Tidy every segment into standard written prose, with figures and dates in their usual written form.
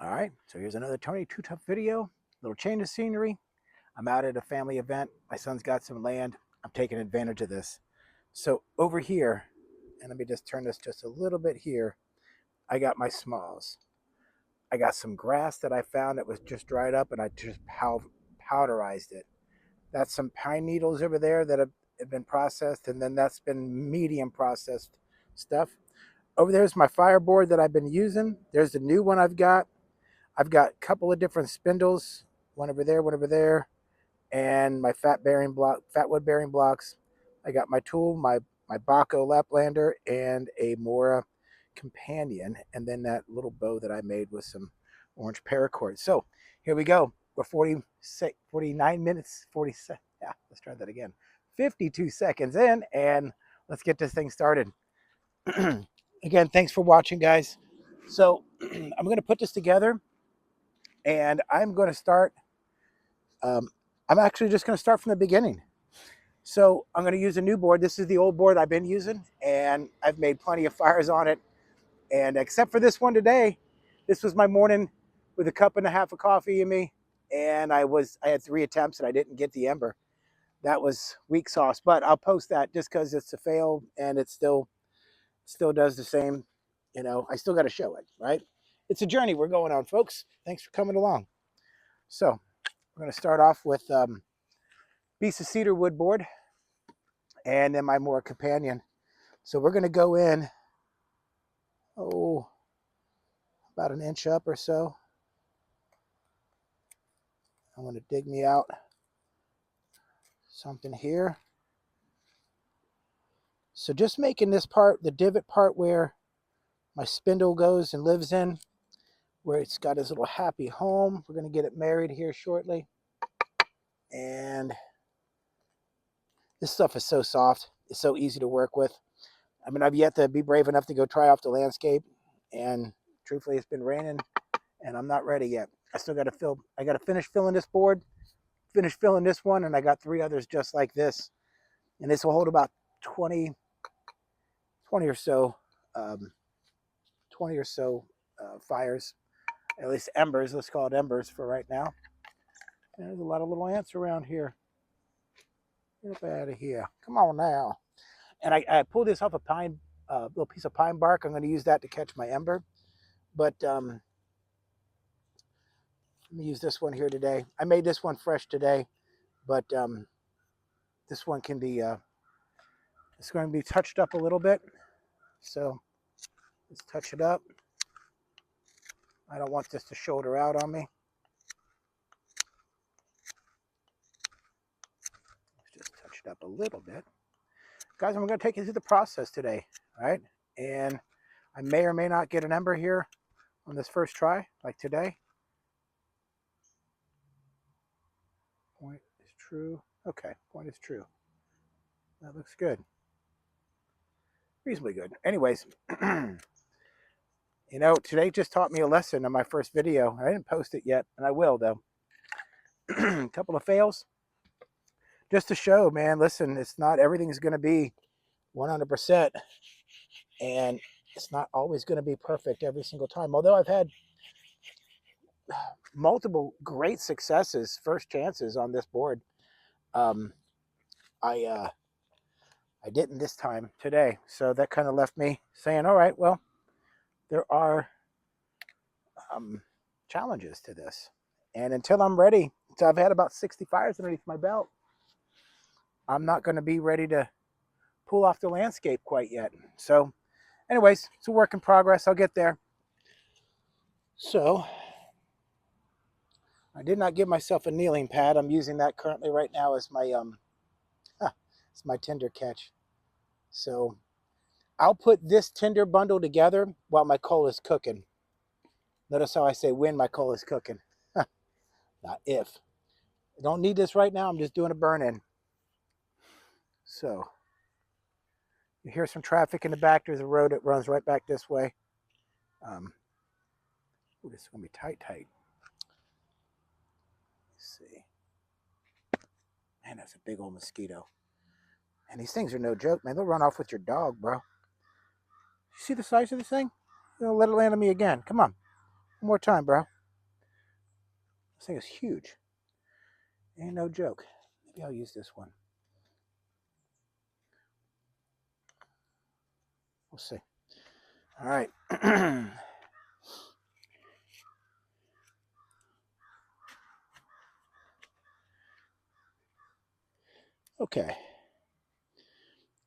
All right, so here's another Tony Too Tough video. Little change of scenery. I'm out at a family event. My son's got some land. I'm taking advantage of this. So over here, and let me just turn this just a little bit here, I got my smalls. I got some grass that I found that was just dried up, and I just powderized it. That's some pine needles over there that have been processed, and then that's been medium processed stuff. Over there's my fireboard that I've been using. There's the new one I've got. I've got a couple of different spindles, one over there, and my fat wood bearing blocks. I got my tool, my Baco Laplander, and a Mora companion, and then that little bow that I made with some orange paracord. So here we go. We're 49 minutes, 40 seconds. Yeah, let's try that again. 52 seconds in, and let's get this thing started. Again, thanks for watching, guys. So I'm going to put this together, and I'm going to start. I'm actually just going to start from the beginning. So I'm going to use a new board. This is the old board I've been using, and I've made plenty of fires on it. And except for this one today, this was my morning with a cup and a half of coffee in me, and I had 3 attempts and I didn't get the ember. That was weak sauce, but I'll post that just because it's a fail and it still does the same. You know, I still got to show it, right? It's a journey we're going on, folks. Thanks for coming along. So we're going to start off with piece of cedar wood board and then my Mora companion. So we're going to go in, about an inch up or so. I'm going to dig me out something here. So just making this part, the divot part where my spindle goes and lives in, where it's got his little happy home. We're going to get it married here shortly. And this stuff is so soft. It's so easy to work with. I mean, I've yet to be brave enough to go try off the landscape. And truthfully, it's been raining and I'm not ready yet. I still got to I got to finish filling this board, finish filling this one, and I got 3 others just like this. And this will hold about 20 or so, 20 or so fires, at least embers. Let's call it embers for right now. And there's a lot of little ants around here. Get up out of here. Come on now. And I pulled this off a pine, little piece of pine bark. I'm going to use that to catch my ember. But let me use this one here today. I made this one fresh today, but this one can be, it's going to be touched up a little bit. So let's touch it up. I don't want this to shoulder out on me. Let's just touch it up a little bit. Guys, I'm going to take you through the process today, all right? And I may or may not get an ember here on this first try, like today. Point is true. Okay, point is true. That looks good. Reasonably good. Anyways, you know, today just taught me a lesson on my first video. I didn't post it yet, and I will, though. A couple of fails. Just to show, man, listen, it's not everything's going to be 100%, and it's not always going to be perfect every single time. Although I've had multiple great successes, first chances on this board. I didn't this time today, so that kind of left me saying, all right, well, there are challenges to this. And until I'm ready, until I've had about 60 fires underneath my belt, I'm not going to be ready to pull off the landscape quite yet. So anyways, it's a work in progress. I'll get there. So I did not give myself a kneeling pad. I'm using that currently right now as my it's my tinder catch. So I'll put this tinder bundle together while my coal is cooking. Notice how I say when my coal is cooking, not if. I don't need this right now. I'm just doing a burn-in. So you hear some traffic in the back. There's a road that runs right back this way. This is going to be tight. Let's see. Man, that's a big old mosquito. And these things are no joke, man. They'll run off with your dog, bro. You see the size of this thing? They'll let it land on me again. Come on. One more time, bro. This thing is huge. Ain't no joke. Maybe I'll use this one. We'll see. All right. Okay.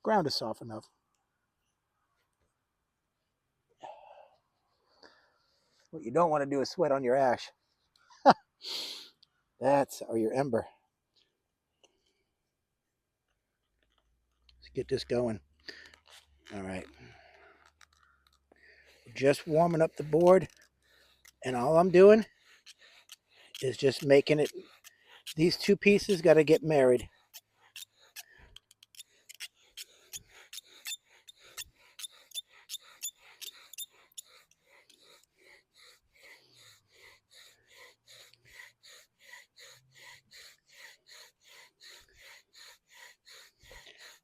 Ground is soft enough. What you don't want to do is sweat on your ash. Or your ember. Let's get this going. All right. Just warming up the board, and all I'm doing is just making it. These two pieces got to get married.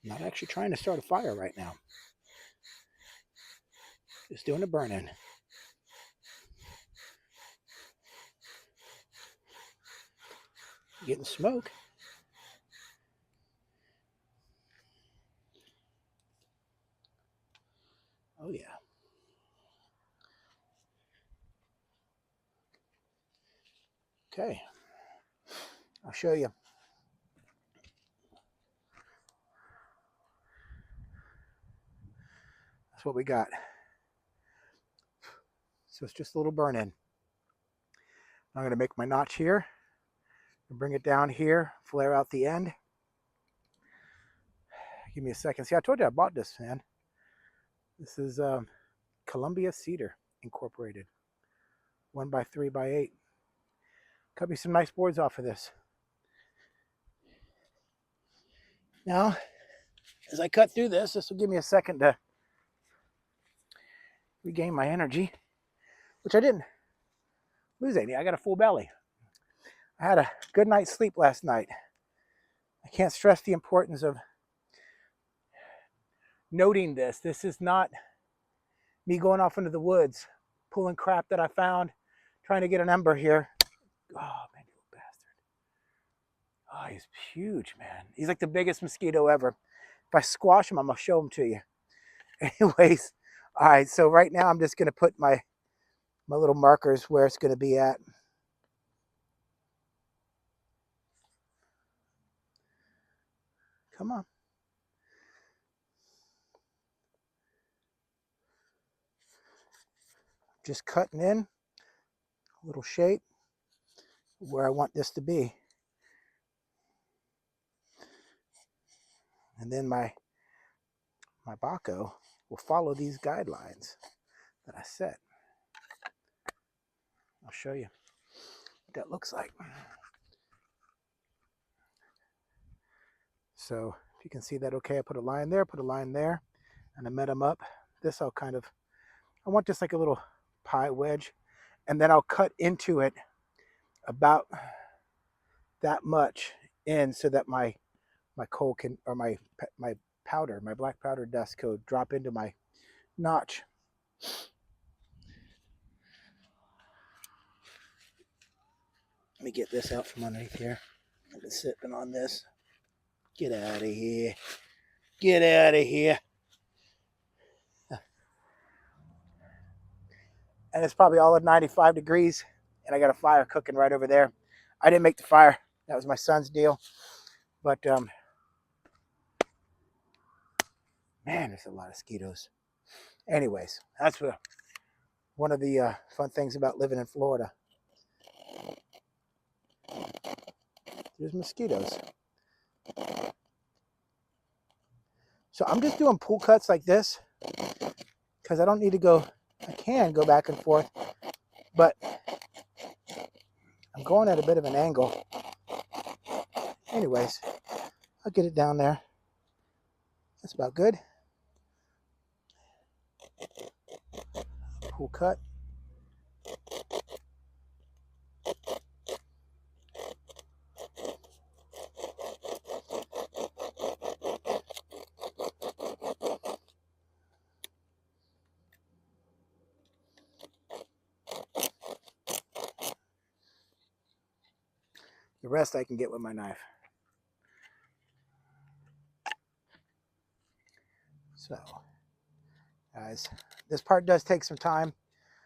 I'm not actually trying to start a fire right now. Just doing a burn-in. Getting smoke. Oh yeah. Okay. I'll show you. That's what we got. So it's just a little burn-in. I'm going to make my notch here and bring it down here, flare out the end. Give me a second. See, I told you I bought this, man. This is Columbia Cedar Incorporated. 1x3x8. Cut me some nice boards off of this. Now, as I cut through this will give me a second to regain my energy, which I didn't lose any. I got a full belly. I had a good night's sleep last night. I can't stress the importance of noting this. This is not me going off into the woods, pulling crap that I found, trying to get an ember here. Oh, man, you little bastard. Oh, he's huge, man. He's like the biggest mosquito ever. If I squash him, I'm going to show him to you. Anyways, all right, so right now I'm just going to put my little markers where it's going to be at. Come on. Just cutting in a little shape where I want this to be. And then my Baco will follow these guidelines that I set. I'll show you what that looks like. So if you can see that okay, I put a line there, and I met them up. This I want just like a little pie wedge, and then I'll cut into it about that much in so that my coal can, or my powder, my black powder dust could drop into my notch. Let me get this out from underneath here. I've been sitting on this. Get out of here. Get out of here. And it's probably all at 95 degrees, and I got a fire cooking right over there. I didn't make the fire. That was my son's deal. But, man, there's a lot of mosquitoes. Anyways, that's one of the fun things about living in Florida. There's mosquitoes. So I'm just doing pool cuts like this because I don't need to go. I can go back and forth, but I'm going at a bit of an angle. Anyways, I'll get it down there. That's about good. Pool cut. The rest I can get with my knife. So, guys, this part does take some time.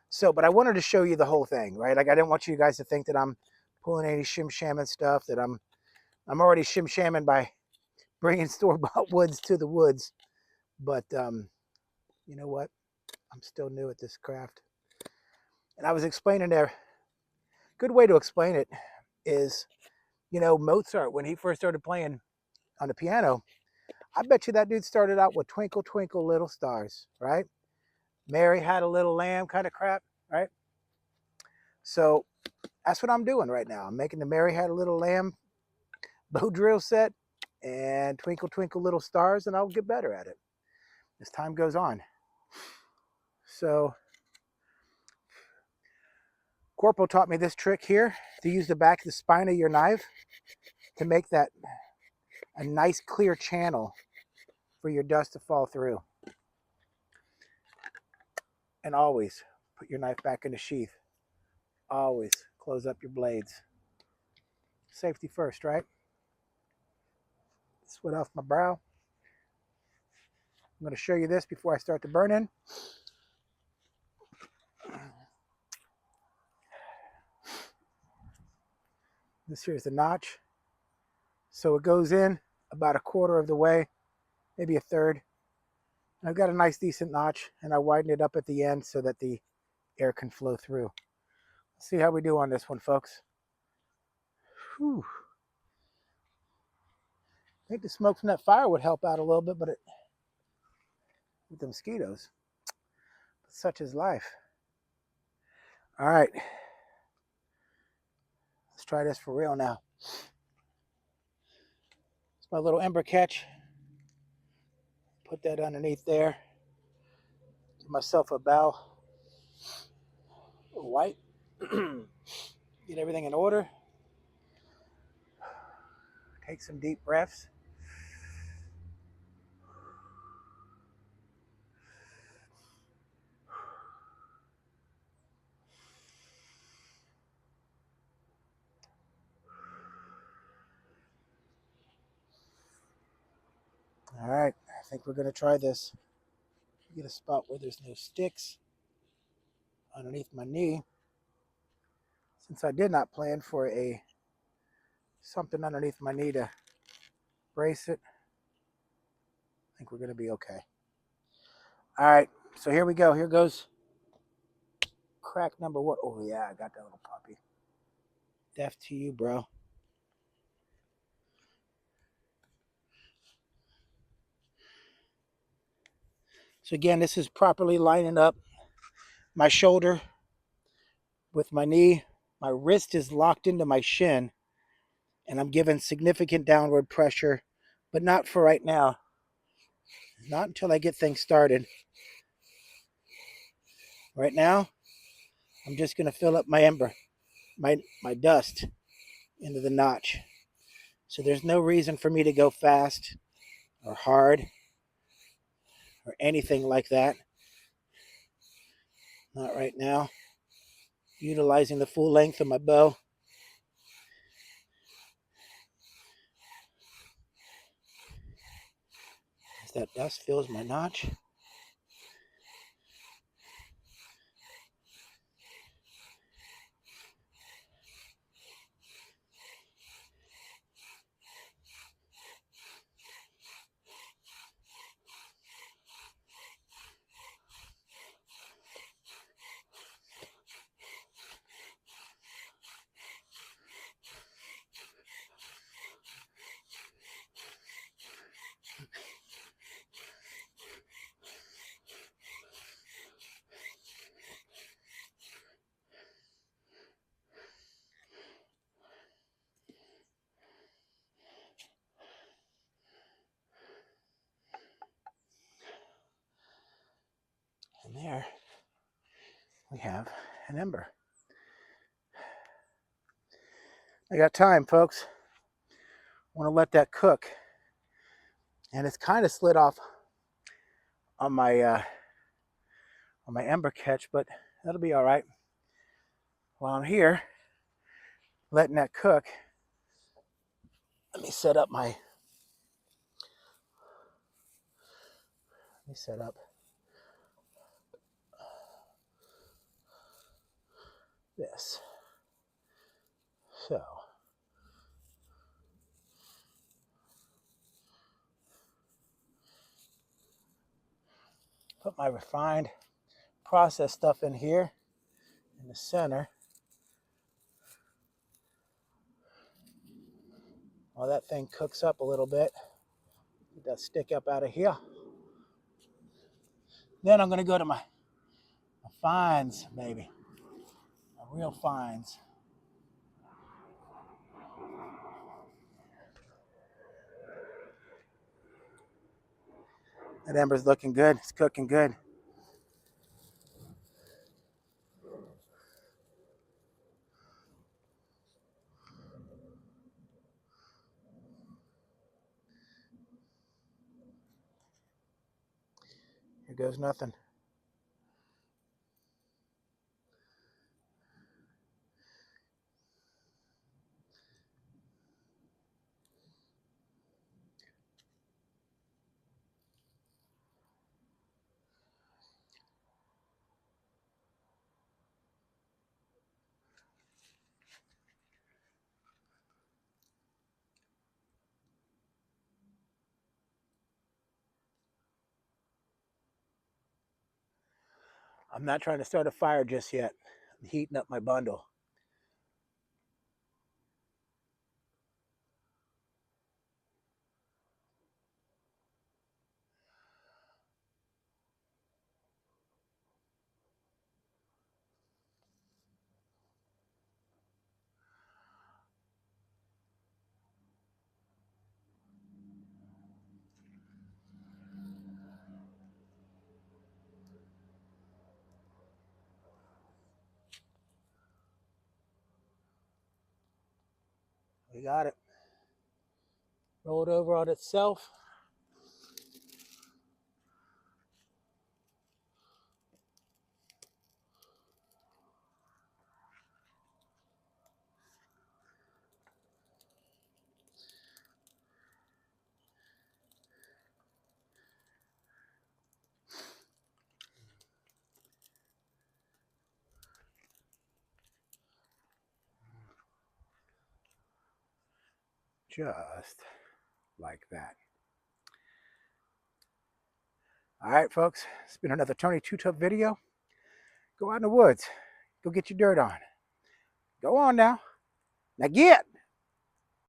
So, but I wanted to show you the whole thing, right? Like I didn't want you guys to think that I'm pulling any shim-shamming stuff, that I'm already shim-shamming by bringing store-bought woods to the woods. But you know what? I'm still new at this craft. And I was explaining there, good way to explain it is, you know, Mozart, when he first started playing on the piano, I bet you that dude started out with Twinkle, Twinkle, Little Stars, right? Mary Had a Little Lamb kind of crap, right? So that's what I'm doing right now. I'm making the Mary Had a Little Lamb bow drill set and Twinkle, Twinkle, Little Stars, and I'll get better at it as time goes on. So Corporal taught me this trick here, to use the back of the spine of your knife to make that a nice clear channel for your dust to fall through. And always put your knife back in the sheath. Always close up your blades. Safety first, right? Sweat off my brow. I'm going to show you this before I start the burn-in. This here is the notch. So it goes in about a quarter of the way, maybe a third. And I've got a nice decent notch, and I widen it up at the end so that the air can flow through. Let's see how we do on this one, folks. Whew. I think the smoke from that fire would help out a little bit, but with the mosquitoes, such is life. All right, let's try this for real now. It's my little ember catch. Put that underneath there. Give myself a bow. A little white. Get everything in order. Take some deep breaths. All right, I think we're going to try this. Get a spot where there's no sticks underneath my knee. Since I did not plan for something underneath my knee to brace it, I think we're going to be okay. All right, so here we go. Here goes crack number one. Oh, yeah, I got that little puppy. Death to you, bro. So again, this is properly lining up my shoulder with my knee. My wrist is locked into my shin, and I'm giving significant downward pressure, but not for right now. Not until I get things started. Right now, I'm just going to fill up my ember, my dust into the notch. So there's no reason for me to go fast or hard or anything like that. Not right now. Utilizing the full length of my bow. As that dust fills my notch. And there we have an ember. I got time, folks. I want to let that cook. And it's kind of slid off on my ember catch, but that'll be all right. While I'm here, letting that cook, Let me set up my, this. So, put my refined processed stuff in here in the center. While that thing cooks up a little bit, get that stick up out of here. Then I'm going to go to my fines, maybe. My real fines. That ember's looking good. It's cooking good. Here goes nothing. I'm not trying to start a fire just yet. I'm heating up my bundle. We got it. Roll it over on itself. Just like that. All right, folks. It's been another Tony Two Tub video. Go out in the woods. Go get your dirt on. Go on now. Now get.